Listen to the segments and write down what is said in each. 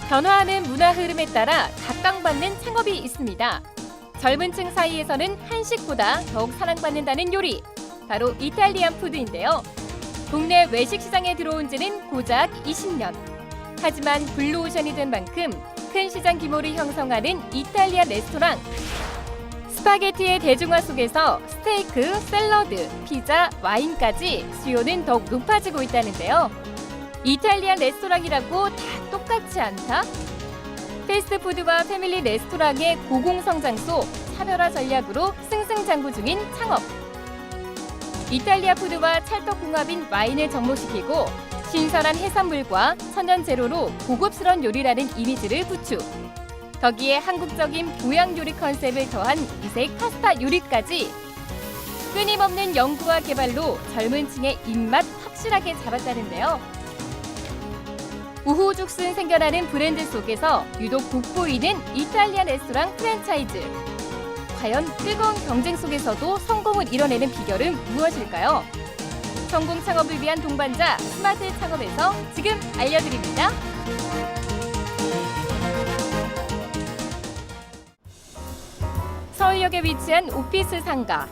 변화하는 문화 흐름에 따라 각광받는 창업이 있습니다. 젊은 층 사이에서는 한식보다 더욱 사랑받는다는 요리, 바로 이탈리안 푸드인데요. 국내 외식 시장에 들어온 지는 고작 20년. 하지만 블루오션이 된 만큼 큰 시장 규모를 형성하는 이탈리안 레스토랑. 스파게티의 대중화 속에서 스테이크, 샐러드, 피자, 와인까지 수요는 더욱 높아지고 있다는데요. 이탈리안 레스토랑이라고 다 똑같지 않다? 패스트푸드와 패밀리 레스토랑의 고공성장소, 차별화 전략으로 승승장구 중인 창업. 이탈리아 푸드와 찰떡궁합인 와인을 접목시키고 신선한 해산물과 천연 재료로 고급스러운 요리라는 이미지를 구축. 거기에 한국적인 보양 요리 컨셉을 더한 이색 파스타 요리까지. 끊임없는 연구와 개발로 젊은 층의 입맛 확실하게 잡았다는데요. 우후죽순 생겨나는 브랜드 속에서 유독 돋보이는 이탈리안 레스토랑 프랜차이즈. 과연 뜨거운 경쟁 속에서도 성공을 이뤄내는 비결은 무엇일까요? 성공 창업을 위한 동반자 스마트 창업에서 지금 알려드립니다. 서울역에 위치한 오피스 상가.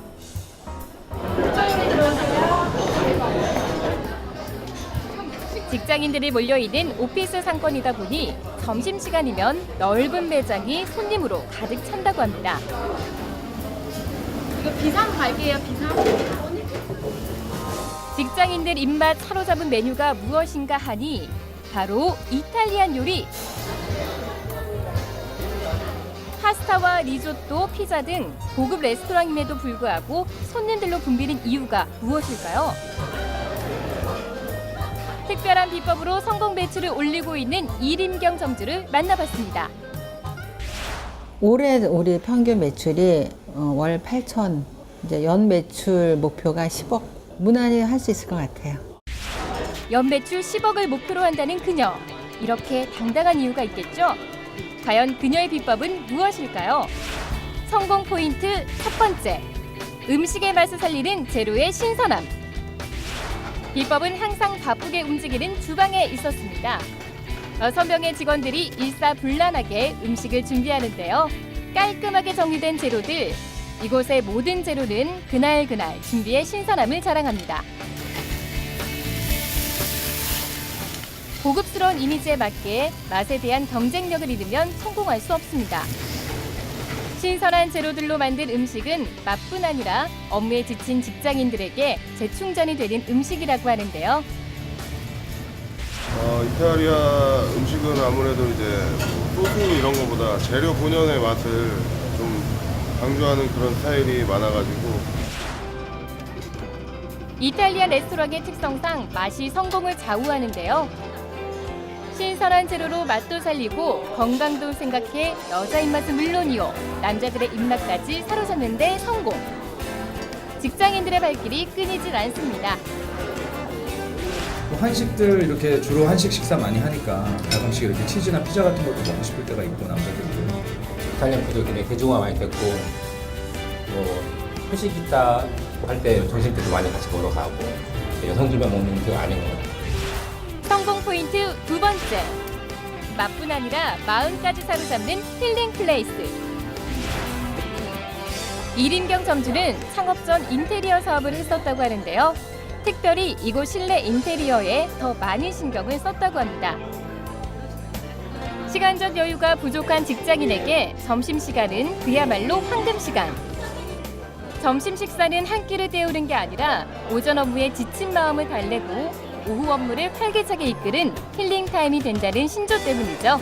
직장인들이 몰려있는 오피스 상권이다 보니 점심시간이면 넓은 매장이 손님으로 가득 찬다고 합니다. 이거 비상 갈게요, 비상. 직장인들 입맛 사로잡은 메뉴가 무엇인가 하니 바로 이탈리안 요리. 파스타와 리조또, 피자 등 고급 레스토랑임에도 불구하고 손님들로 붐비는 이유가 무엇일까요? 특별한 비법으로 성공 매출을 올리고 있는 이림경 점주를 만나봤습니다. 올해 우리 평균 매출이 월 8천, 이제 연 매출 목표가 10억, 무난히 할 수 있을 것 같아요. 연 매출 10억을 목표로 한다는 그녀. 이렇게 당당한 이유가 있겠죠? 과연 그녀의 비법은 무엇일까요? 성공 포인트 첫 번째, 음식의 맛을 살리는 재료의 신선함. 비법은 항상 바쁘게 움직이는 주방에 있었습니다. 6명의 직원들이 일사불란하게 음식을 준비하는데요. 깔끔하게 정리된 재료들, 이곳의 모든 재료는 그날그날 준비의 신선함을 자랑합니다. 고급스러운 이미지에 맞게 맛에 대한 경쟁력을 잃으면 성공할 수 없습니다. 신선한 재료들로 만든 음식은 맛뿐 아니라 업무에 지친 직장인들에게 재충전이 되는 음식이라고 하는데요. 이탈리아 음식은 아무래도 이제 소스 이런 거보다 재료 본연의 맛을 좀 강조하는 그런 스타일이 많아가지고. 이탈리아 레스토랑의 특성상 맛이 성공을 좌우하는데요. 신선한 재료로 맛도 살리고 건강도 생각해 여자 입맛은 물론이요, 남자들의 입맛까지 사로잡는 데 성공. 직장인들의 발길이 끊이질 않습니다. 한식들 이렇게 주로 한식 식사 많이 하니까 가끔씩 이렇게 치즈나 피자 같은 것도 먹고 싶을 때가 있고, 남자들도. 이탈리안 푸드 굉장히 대중화 많이 됐고, 뭐 후식 있다 할 때 점심 때도 많이 같이 먹으러 가고, 여성들만 먹는 게 아닌 것 같아요. 성공 포인트 두 번째, 맛뿐 아니라 마음까지 사로잡는 힐링 플레이스. 이림경 점주는 창업 전 인테리어 사업을 했었다고 하는데요. 특별히 이곳 실내 인테리어에 더 많은 신경을 썼다고 합니다. 시간적 여유가 부족한 직장인에게 점심시간은 그야말로 황금시간. 점심 식사는 한 끼를 때우는 게 아니라 오전 업무에 지친 마음을 달래고 오후 업무를 활기차게 이끄는 힐링 타임이 된다는 신조 때문이죠.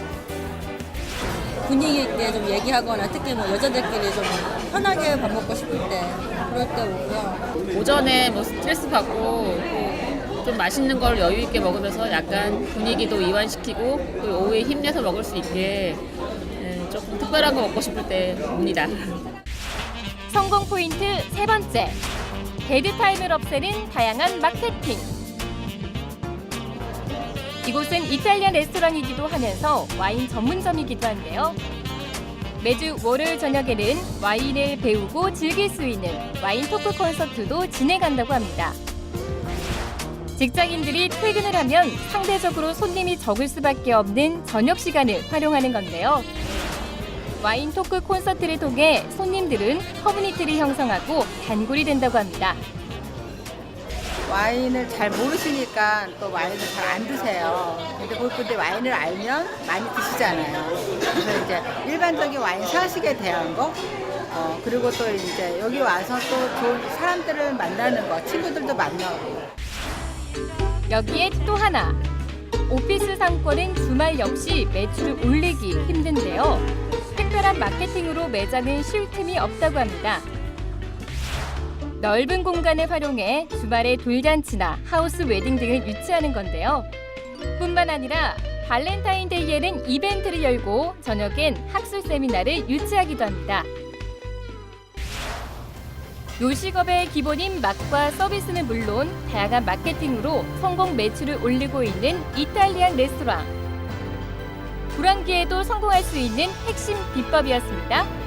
분위기 있게 좀 얘기하거나 특히 뭐 여자들끼리 좀 편하게 밥 먹고 싶을 때 그럴 때 오고요. 오전에 뭐 스트레스 받고 좀 맛있는 걸 여유 있게 먹으면서 약간 분위기도 이완시키고 또 오후에 힘내서 먹을 수 있게 조금 특별한 거 먹고 싶을 때 옵니다. 성공 포인트 세 번째, 데드타임을 없애는 다양한 마케팅. 이곳은 이탈리안 레스토랑이기도 하면서 와인 전문점이기도 한데요. 매주 월요일 저녁에는 와인을 배우고 즐길 수 있는 와인 토크 콘서트도 진행한다고 합니다. 직장인들이 퇴근을 하면 상대적으로 손님이 적을 수밖에 없는 저녁 시간을 활용하는 건데요. 와인 토크 콘서트를 통해 손님들은 커뮤니티를 형성하고 단골이 된다고 합니다. 와인을 잘 모르시니까 또 와인을 잘 안 드세요. 근데 그때 와인을 알면 많이 드시잖아요. 그래서 이제 일반적인 와인 사식에 대한 거, 그리고 또 이제 여기 와서 또 좋은 사람들을 만나는 거, 친구들도 만나고. 여기에 또 하나, 오피스 상권은 주말 역시 매출을 올리기 힘든데요. 특별한 마케팅으로 매장은 쉴 틈이 없다고 합니다. 넓은 공간을 활용해 주말에 돌잔치나 하우스 웨딩 등을 유치하는 건데요. 뿐만 아니라 발렌타인데이에는 이벤트를 열고 저녁엔 학술 세미나를 유치하기도 합니다. 요식업의 기본인 맛과 서비스는 물론 다양한 마케팅으로 성공 매출을 올리고 있는 이탈리안 레스토랑. 불황기에도 성공할 수 있는 핵심 비법이었습니다.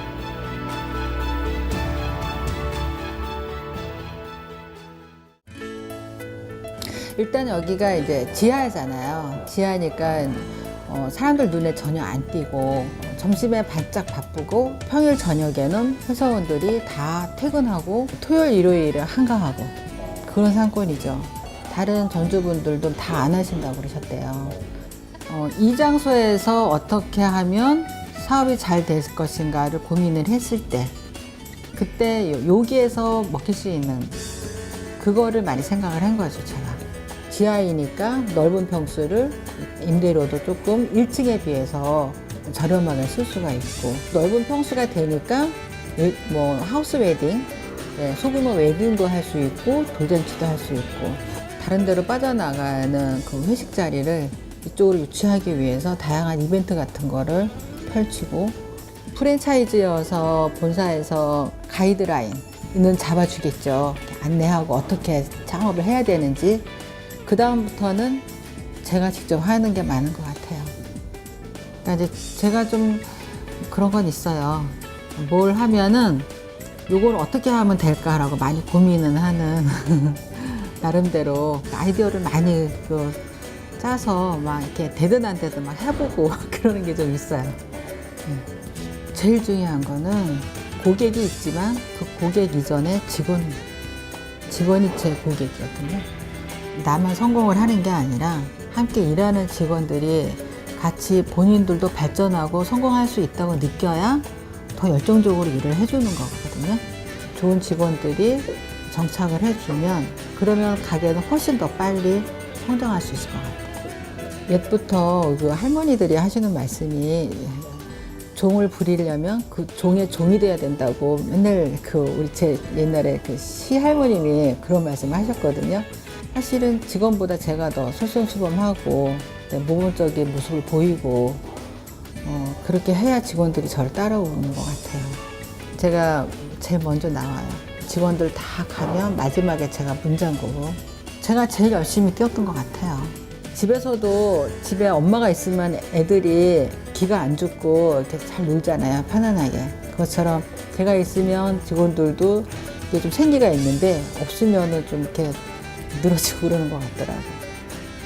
일단 여기가 이제 지하잖아요. 지하니까 사람들 눈에 전혀 안 띄고 점심에 바짝 바쁘고 평일 저녁에는 회사원들이 다 퇴근하고 토요일 일요일에 한가하고 그런 상권이죠. 다른 전주분들도 다 안 하신다고 그러셨대요. 이 장소에서 어떻게 하면 사업이 잘 될 것인가를 고민을 했을 때 그때 여기에서 먹힐 수 있는 그거를 많이 생각을 한 거죠, 제가. 지하이니까 넓은 평수를 임대료도 조금 1층에 비해서 저렴하게 쓸 수가 있고 넓은 평수가 되니까 뭐 하우스 웨딩, 소규모 웨딩도 할 수 있고 돌잔치도 할 수 있고 다른 데로 빠져나가는 그 회식 자리를 이쪽으로 유치하기 위해서 다양한 이벤트 같은 거를 펼치고 프랜차이즈여서 본사에서 가이드라인은 잡아주겠죠. 안내하고 어떻게 창업을 해야 되는지 그 다음부터는 제가 직접 하는 게 많은 것 같아요. 그러니까 이제 제가 좀 그런 건 있어요. 뭘 하면은 요걸 어떻게 하면 될까라고 많이 고민은 하는 나름대로 아이디어를 많이 짜서 막 이렇게 되든 안 되든 막 해보고 그러는 게 좀 있어요. 제일 중요한 거는 고객이 있지만 그 고객 이전에 직원이 제 고객이거든요. 나만 성공을 하는 게 아니라 함께 일하는 직원들이 같이 본인들도 발전하고 성공할 수 있다고 느껴야 더 열정적으로 일을 해주는 거거든요. 좋은 직원들이 정착을 해주면 그러면 가게는 훨씬 더 빨리 성장할 수 있을 것 같아요. 옛부터 그 할머니들이 하시는 말씀이 종을 부리려면 그 종의 종이 돼야 된다고 맨날 우리 제 옛날에 그 시할머님이 그런 말씀을 하셨거든요. 사실은 직원보다 제가 더 솔선수범하고 모범적인 모습을 보이고 그렇게 해야 직원들이 저를 따라오는 것 같아요. 제가 제일 먼저 나와요. 직원들 다 가면 마지막에 제가 문 잠그고 제가 제일 열심히 뛰었던 것 같아요. 집에서도 집에 엄마가 있으면 애들이 기가 안 죽고 이렇게 잘 놀잖아요. 편안하게. 그것처럼 제가 있으면 직원들도 이게 좀 생기가 있는데 없으면은 좀 이렇게 늘어지고 그러는 것 같더라고요.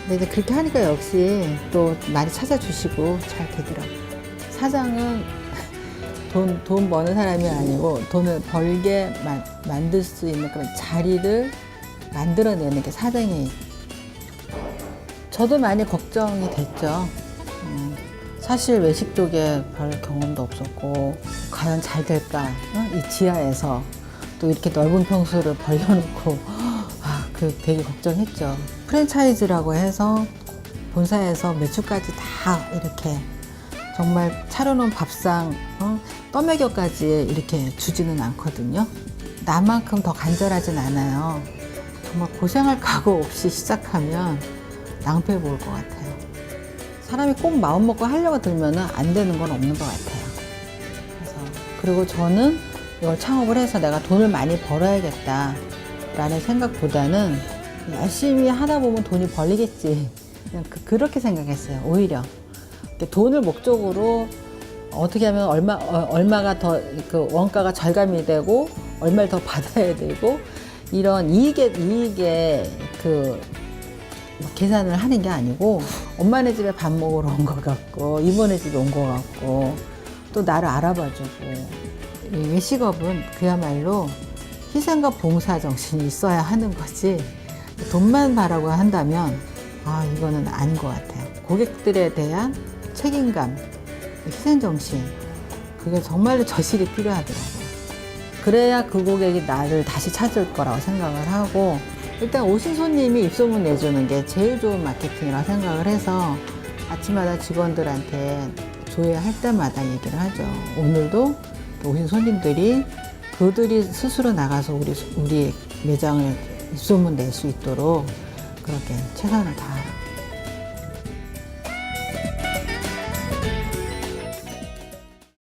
근데 이제 그렇게 하니까 역시 또 많이 찾아주시고 잘 되더라고요. 사장은 돈 버는 사람이 아니고 돈을 벌게 만들 수 있는 그런 자리를 만들어내는 게 사장이에요. 저도 많이 걱정이 됐죠. 사실 외식 쪽에 별 경험도 없었고 과연 잘 될까? 이 지하에서 또 이렇게 넓은 평수를 벌려놓고 되게 걱정했죠. 프랜차이즈라고 해서 본사에서 매출까지 다 이렇게 정말 차려놓은 밥상 떠먹여까지 이렇게 주지는 않거든요. 나만큼 더 간절하진 않아요. 정말 고생할 각오 없이 시작하면 낭패 볼 것 같아요. 사람이 꼭 마음 먹고 하려고 들면 안 되는 건 없는 것 같아요. 그리고 저는 이걸 창업을 해서 내가 돈을 많이 벌어야겠다 라는 생각보다는 열심히 하다 보면 돈이 벌리겠지. 그냥 그렇게 생각했어요. 오히려 돈을 목적으로 어떻게 하면 얼마가 더 그 원가가 절감이 되고 얼마를 더 받아야 되고 이런 이익의 그 계산을 하는 게 아니고 엄마네 집에 밥 먹으러 온 것 같고 이모네 집에 온 것 같고 또 나를 알아봐주고 이 외식업은 그야말로 희생과 봉사 정신이 있어야 하는 거지 돈만 바라고 한다면 이거는 아닌 것 같아요. 고객들에 대한 책임감, 희생 정신 그게 정말로 저실이 필요하더라고요. 그래야 그 고객이 나를 다시 찾을 거라고 생각을 하고 일단 오신 손님이 입소문 내주는 게 제일 좋은 마케팅이라고 생각을 해서 아침마다 직원들한테 조회할 때마다 얘기를 하죠. 오늘도 오신 손님들이 그들이 스스로 나가서 우리 매장을 입소문 낼 수 있도록 그렇게 최선을 다하라.